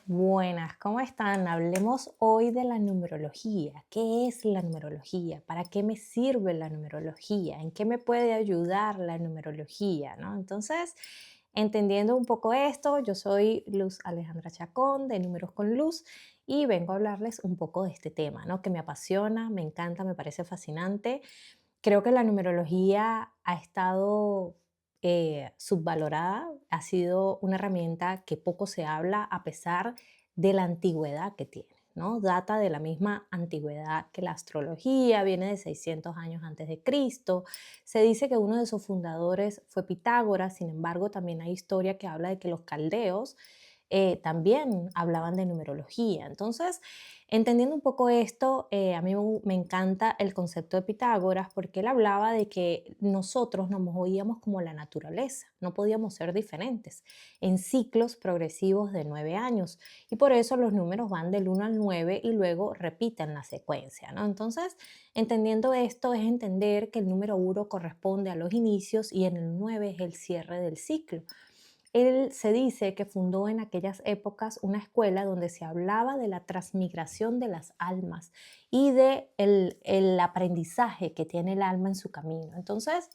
Buenas, ¿cómo están? Hablemos hoy de la numerología. ¿Qué es la numerología? ¿Para qué me sirve la numerología? ¿En qué me puede ayudar la numerología? ¿No? Entonces, entendiendo un poco esto, yo soy Luz Alejandra Chacón de Números con Luz y vengo a hablarles un poco de este tema, ¿no? Que me apasiona, me encanta, me parece fascinante. Creo que la numerología ha estado subvalorada, ha sido una herramienta que poco se habla a pesar de la antigüedad que tiene, ¿no? Data de la misma antigüedad que la astrología, viene de 600 años antes de Cristo. Se dice que uno de sus fundadores fue Pitágoras, sin embargo, también hay historia que habla de que los caldeos también hablaban de numerología. Entonces, entendiendo un poco esto, a mí me encanta el concepto de Pitágoras porque él hablaba de que nosotros nos movíamos como la naturaleza, no podíamos ser diferentes, en ciclos progresivos de 9 años. Y por eso los números van del 1 al 9 y luego repiten la secuencia, ¿no? Entonces, entendiendo esto es entender que el número 1 corresponde a los inicios y en el 9 es el cierre del ciclo. Él se dice que fundó en aquellas épocas una escuela donde se hablaba de la transmigración de las almas y de el aprendizaje que tiene el alma en su camino. Entonces,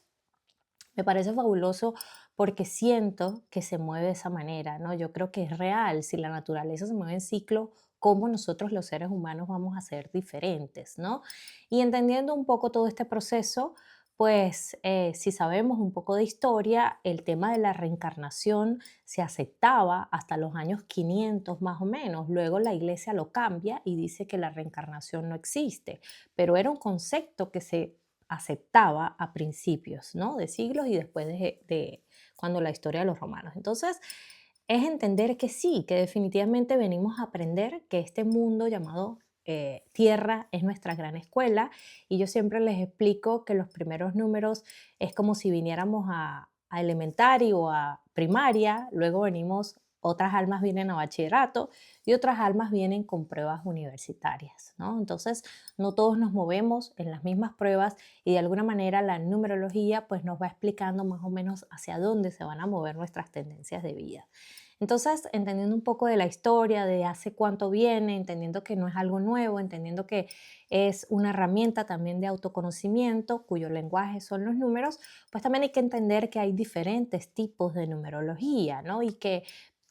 me parece fabuloso porque siento que se mueve de esa manera, ¿no? Yo creo que es real. Si la naturaleza se mueve en ciclo, ¿cómo nosotros los seres humanos vamos a ser diferentes, ¿no? Y entendiendo un poco todo este proceso, pues si sabemos un poco de historia, el tema de la reencarnación se aceptaba hasta los años 500 más o menos. Luego la iglesia lo cambia y dice que la reencarnación no existe, pero era un concepto que se aceptaba a principios, ¿no? De siglos y después de cuando la historia de los romanos. Entonces, es entender que sí, que definitivamente venimos a aprender que este mundo llamado Tierra es nuestra gran escuela y yo siempre les explico que los primeros números es como si viniéramos a elementaria o a primaria, luego venimos, otras almas vienen a bachillerato y otras almas vienen con pruebas universitarias, ¿no? Entonces, no todos nos movemos en las mismas pruebas y de alguna manera la numerología pues nos va explicando más o menos hacia dónde se van a mover nuestras tendencias de vida. Entonces, entendiendo un poco de la historia, de hace cuánto viene, entendiendo que no es algo nuevo, entendiendo que es una herramienta también de autoconocimiento, cuyo lenguaje son los números, pues también hay que entender que hay diferentes tipos de numerología, ¿no? Y que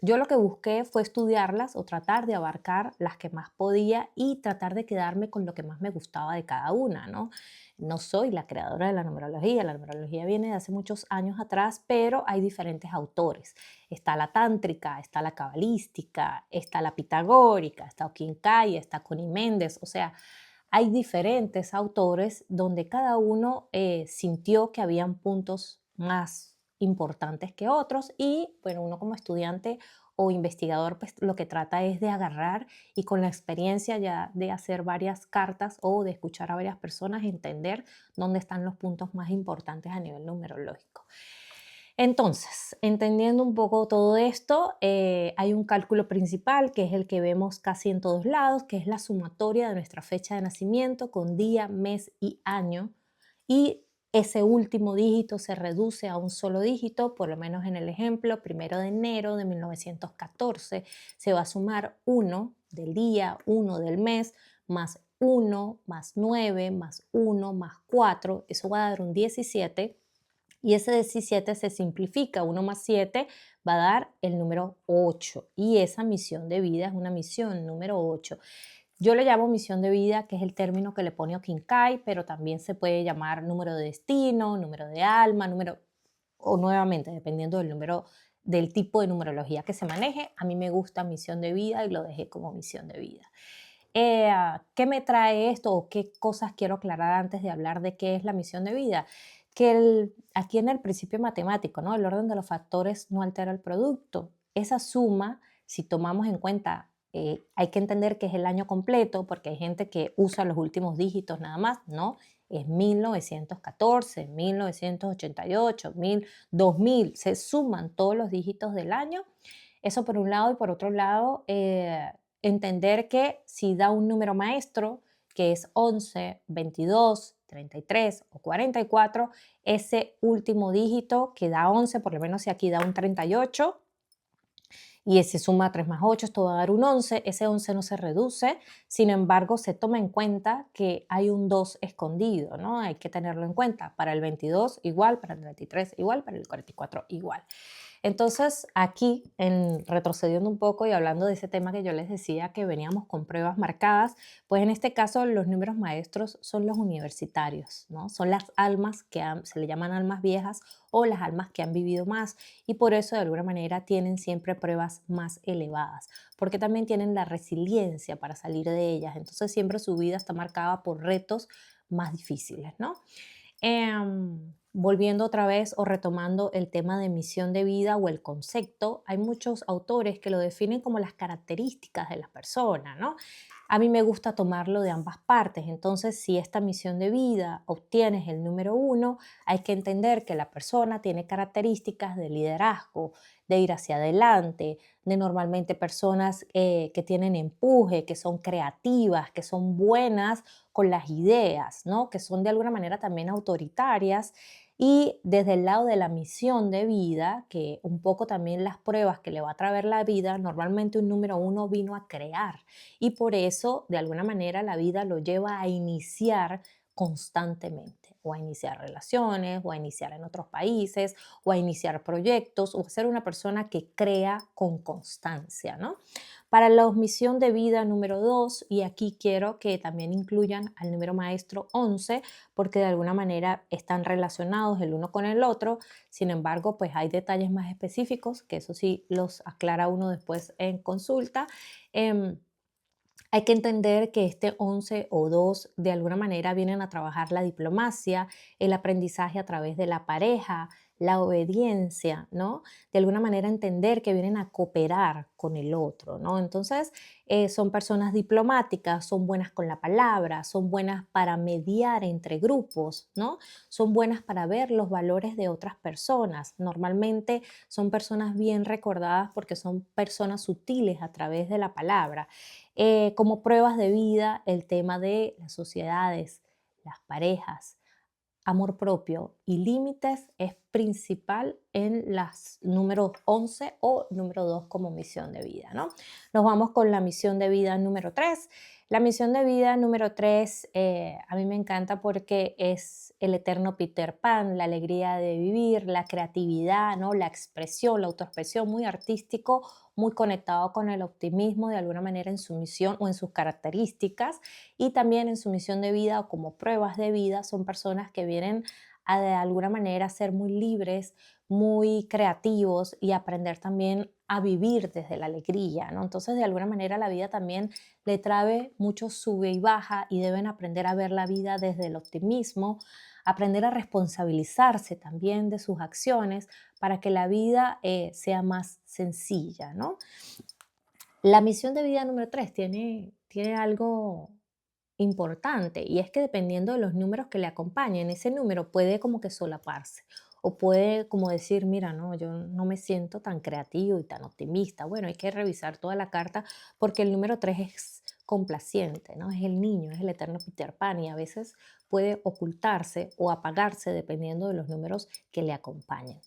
yo lo que busqué fue estudiarlas o tratar de abarcar las que más podía y tratar de quedarme con lo que más me gustaba de cada una, ¿no? No soy la creadora de la numerología viene de hace muchos años atrás, pero hay diferentes autores. Está la tántrica, está la cabalística, está la pitagórica, está Okinkaya, está Connie Méndez, o sea, hay diferentes autores donde cada uno sintió que habían puntos más importantes que otros y bueno, uno como estudiante o investigador pues lo que trata es de agarrar y con la experiencia ya de hacer varias cartas o de escuchar a varias personas entender dónde están los puntos más importantes a nivel numerológico. Entonces, entendiendo un poco todo esto, hay un cálculo principal que es el que vemos casi en todos lados, que es la sumatoria de nuestra fecha de nacimiento con día, mes y año. Y ese último dígito se reduce a un solo dígito, por lo menos en el ejemplo, 1 de enero de 1914, se va a sumar 1 del día, 1 del mes, más 1, más 9, más 1, más 4, eso va a dar un 17 y ese 17 se simplifica, 1 más 7 va a dar el número 8 y esa misión de vida es una misión número 8. Yo le llamo misión de vida, que es el término que le pone Okinkai, pero también se puede llamar número de destino, número de alma, número, o nuevamente, dependiendo del número, del tipo de numerología que se maneje. A mí me gusta misión de vida y lo dejé como misión de vida. ¿Qué me trae esto o qué cosas quiero aclarar antes de hablar de qué es la misión de vida? Que aquí en el principio matemático, ¿no? El orden de los factores no altera el producto. Esa suma, si tomamos en cuenta, hay que entender que es el año completo, porque hay gente que usa los últimos dígitos nada más, ¿no? Es 1914, 1988, 2000, se suman todos los dígitos del año. Eso por un lado y por otro lado, entender que si da un número maestro, que es 11, 22, 33 o 44, ese último dígito que da 11, por lo menos si aquí da un 38, y se suma 3 más 8, esto va a dar un 11, ese 11 no se reduce, sin embargo se toma en cuenta que hay un 2 escondido, ¿no? Hay que tenerlo en cuenta, para el 22 igual, para el 23 igual, para el 44 igual. Entonces, aquí, retrocediendo un poco y hablando de ese tema que yo les decía que veníamos con pruebas marcadas, pues en este caso los números maestros son los universitarios, ¿no? Son las almas se le llaman almas viejas o las almas que han vivido más y por eso de alguna manera tienen siempre pruebas más elevadas, porque también tienen la resiliencia para salir de ellas. Entonces siempre su vida está marcada por retos más difíciles, ¿no? Volviendo otra vez o retomando el tema de misión de vida o el concepto, hay muchos autores que lo definen como las características de la persona, ¿no? A mí me gusta tomarlo de ambas partes. Entonces, si esta misión de vida obtienes el número uno, hay que entender que la persona tiene características de liderazgo, de ir hacia adelante, de normalmente personas que tienen empuje, que son creativas, que son buenas con las ideas, ¿no? Que son de alguna manera también autoritarias. Y desde el lado de la misión de vida, que un poco también las pruebas que le va a traer la vida, normalmente un número uno vino a crear y por eso de alguna manera la vida lo lleva a iniciar constantemente o a iniciar relaciones o a iniciar en otros países o a iniciar proyectos o a ser una persona que crea con constancia, ¿no? Para la misión de vida número 2, y aquí quiero que también incluyan al número maestro 11, porque de alguna manera están relacionados el uno con el otro, sin embargo, pues hay detalles más específicos, que eso sí los aclara uno después en consulta. Em, Hay que entender que este 11 o 2 de alguna manera vienen a trabajar la diplomacia, el aprendizaje a través de la pareja, la obediencia, ¿no? De alguna manera entender que vienen a cooperar con el otro, ¿no? Entonces, son personas diplomáticas, son buenas con la palabra, son buenas para mediar entre grupos, ¿no? Son buenas para ver los valores de otras personas. Normalmente son personas bien recordadas porque son personas sutiles a través de la palabra. Como pruebas de vida, el tema de las sociedades, las parejas, amor propio y límites es principal en las números 11 o número 2 como misión de vida, ¿no? Nos vamos con la misión de vida número 3. La misión de vida número 3 a mí me encanta porque es el eterno Peter Pan, la alegría de vivir, la creatividad, ¿no? La expresión, la autoexpresión, muy artístico, muy conectado con el optimismo de alguna manera en su misión o en sus características y también en su misión de vida o como pruebas de vida son personas que vienen a de alguna manera ser muy libres, muy creativos y aprender también a vivir desde la alegría, ¿no? Entonces, de alguna manera la vida también le trae mucho sube y baja y deben aprender a ver la vida desde el optimismo, aprender a responsabilizarse también de sus acciones para que la vida sea más sencilla, ¿no? La misión de vida número 3 tiene algo importante y es que dependiendo de los números que le acompañen, ese número puede como que solaparse o puede como decir, mira, no, yo no me siento tan creativo y tan optimista. Bueno, hay que revisar toda la carta porque el número 3 es complaciente, ¿no? Es el niño, es el eterno Peter Pan y a veces puede ocultarse o apagarse dependiendo de los números que le acompañen.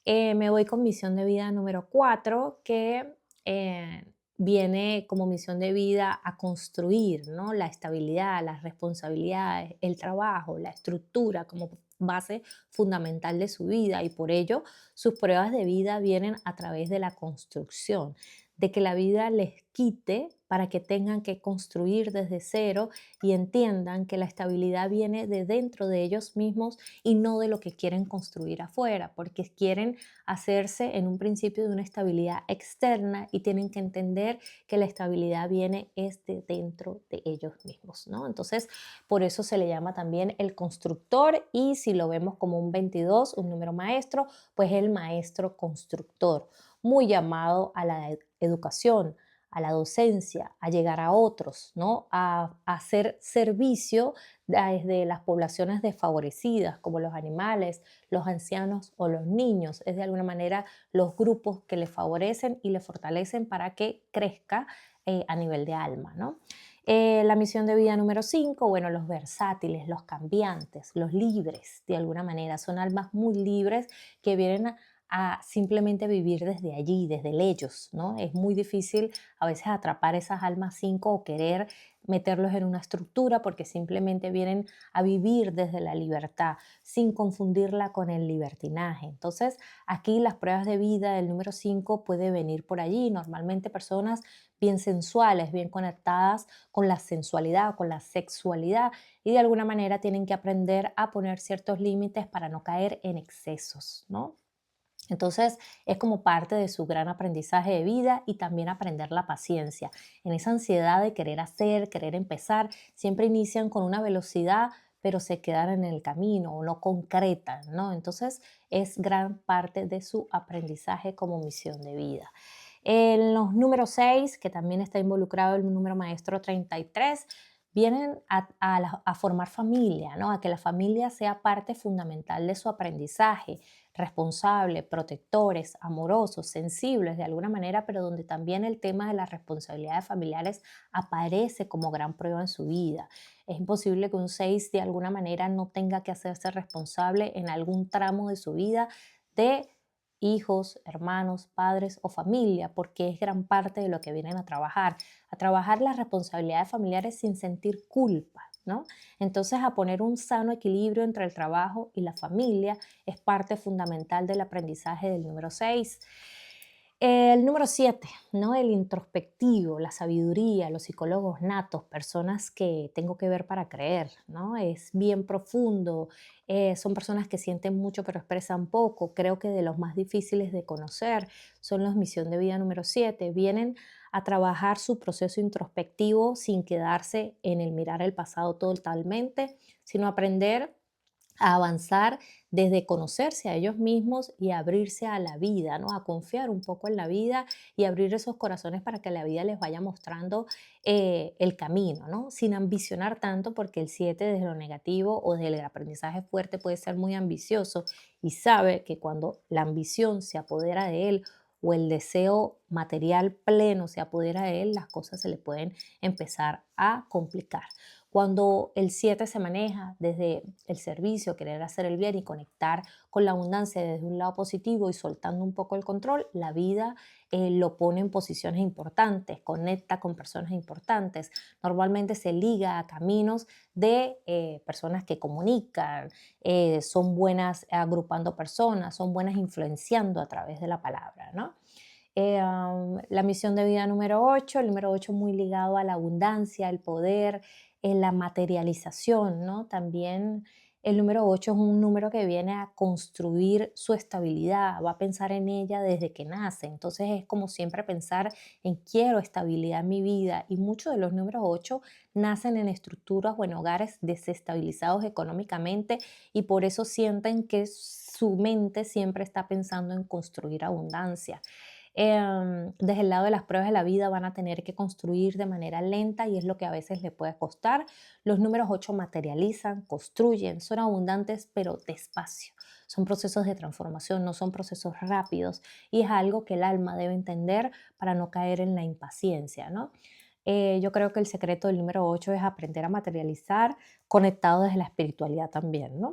Me voy con misión de vida número 4 que eh, viene como misión de vida a construir, ¿no? La estabilidad, las responsabilidades, el trabajo, la estructura como base fundamental de su vida y por ello sus pruebas de vida vienen a través de la construcción, de que la vida les quite para que tengan que construir desde cero y entiendan que la estabilidad viene de dentro de ellos mismos y no de lo que quieren construir afuera, porque quieren hacerse en un principio de una estabilidad externa y tienen que entender que la estabilidad viene es de dentro de ellos mismos, ¿no? Entonces, por eso se le llama también el constructor y si lo vemos como un 22, un número maestro, pues el maestro constructor, muy llamado a la educación, a la docencia, a llegar a otros, ¿no? A hacer servicio desde las poblaciones desfavorecidas, como los animales, los ancianos o los niños. Es de alguna manera los grupos que le favorecen y le fortalecen para que crezca a nivel de alma, ¿no? La misión de vida número 5, bueno, los versátiles, los cambiantes, los libres, de alguna manera, son almas muy libres que vienen a simplemente vivir desde allí, desde el ellos, ¿no? Es muy difícil a veces atrapar esas almas 5 o querer meterlos en una estructura porque simplemente vienen a vivir desde la libertad sin confundirla con el libertinaje. Entonces, aquí las pruebas de vida del número 5 puede venir por allí. Normalmente personas bien sensuales, bien conectadas con la sensualidad, con la sexualidad y de alguna manera tienen que aprender a poner ciertos límites para no caer en excesos, ¿no? Entonces es como parte de su gran aprendizaje de vida y también aprender la paciencia. En esa ansiedad de querer hacer, querer empezar, siempre inician con una velocidad, pero se quedan en el camino o no concretan, ¿no? Entonces es gran parte de su aprendizaje como misión de vida. En los números 6, que también está involucrado el número maestro 33, vienen a formar familia, ¿no? A que la familia sea parte fundamental de su aprendizaje, responsable, protectores, amorosos, sensibles de alguna manera, pero donde también el tema de las responsabilidades familiares aparece como gran prueba en su vida. Es imposible que un 6 de alguna manera no tenga que hacerse responsable en algún tramo de su vida de hijos, hermanos, padres o familia, porque es gran parte de lo que vienen a trabajar las responsabilidades familiares sin sentir culpa, ¿no? Entonces, a poner un sano equilibrio entre el trabajo y la familia es parte fundamental del aprendizaje del número 6. El número 7, ¿no? El introspectivo, la sabiduría, los psicólogos natos, personas que tengo que ver para creer, ¿no? Es bien profundo, son personas que sienten mucho pero expresan poco. Creo que de los más difíciles de conocer son los misión de vida número 7. Vienen a trabajar su proceso introspectivo sin quedarse en el mirar el pasado totalmente, sino aprender a avanzar desde conocerse a ellos mismos y abrirse a la vida, ¿no? A confiar un poco en la vida y abrir esos corazones para que la vida les vaya mostrando el camino, ¿no? Sin ambicionar tanto, porque el 7 desde lo negativo o desde el aprendizaje fuerte puede ser muy ambicioso y sabe que cuando la ambición se apodera de él o el deseo material pleno se apodera de él, las cosas se le pueden empezar a complicar. Cuando el 7 se maneja desde el servicio, querer hacer el bien y conectar con la abundancia desde un lado positivo y soltando un poco el control, la vida lo pone en posiciones importantes, conecta con personas importantes. Normalmente se liga a caminos de personas que comunican, son buenas agrupando personas, son buenas influenciando a través de la palabra, ¿no? La misión de vida número 8, el número 8 muy ligado a la abundancia, el poder, en la materialización, ¿no? También el número 8 es un número que viene a construir su estabilidad, va a pensar en ella desde que nace, entonces es como siempre pensar en quiero estabilidad en mi vida y muchos de los números 8 nacen en estructuras o en hogares desestabilizados económicamente y por eso sienten que su mente siempre está pensando en construir abundancia. Desde el lado de las pruebas de la vida van a tener que construir de manera lenta y es lo que a veces le puede costar. Los números 8 materializan, construyen, son abundantes pero despacio. Son procesos de transformación, no son procesos rápidos y es algo que el alma debe entender para no caer en la impaciencia, ¿no? Yo creo que el secreto del número 8 es aprender a materializar conectado desde la espiritualidad también, ¿no?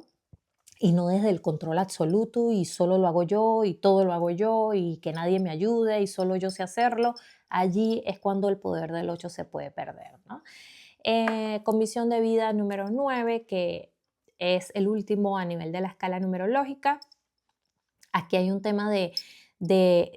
Y no desde el control absoluto y solo lo hago yo y todo lo hago yo y que nadie me ayude y solo yo sé hacerlo. Allí es cuando el poder del 8 se puede perder, ¿no? Con visión de vida número 9, que es el último a nivel de la escala numerológica, aquí hay un tema de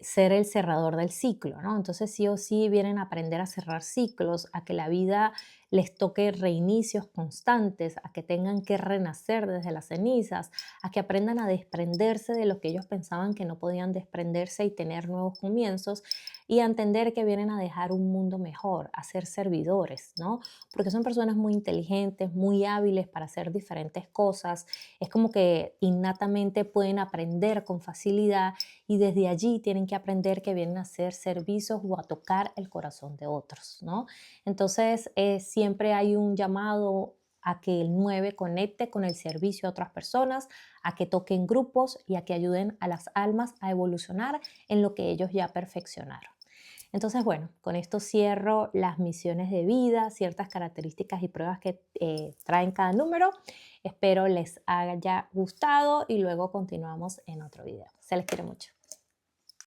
ser el cerrador del ciclo, ¿no? Entonces sí o sí vienen a aprender a cerrar ciclos, a que la vida les toque reinicios constantes, a que tengan que renacer desde las cenizas, a que aprendan a desprenderse de lo que ellos pensaban que no podían desprenderse y tener nuevos comienzos y a entender que vienen a dejar un mundo mejor, a ser servidores, ¿no? Porque son personas muy inteligentes, muy hábiles para hacer diferentes cosas, es como que innatamente pueden aprender con facilidad y desde allí tienen que aprender que vienen a hacer servicios o a tocar el corazón de otros, ¿no? Entonces, siempre hay un llamado a que el 9 conecte con el servicio a otras personas, a que toquen grupos y a que ayuden a las almas a evolucionar en lo que ellos ya perfeccionaron. Entonces, bueno, con esto cierro las misiones de vida, ciertas características y pruebas que traen cada número. Espero les haya gustado y luego continuamos en otro video. Se les quiere mucho.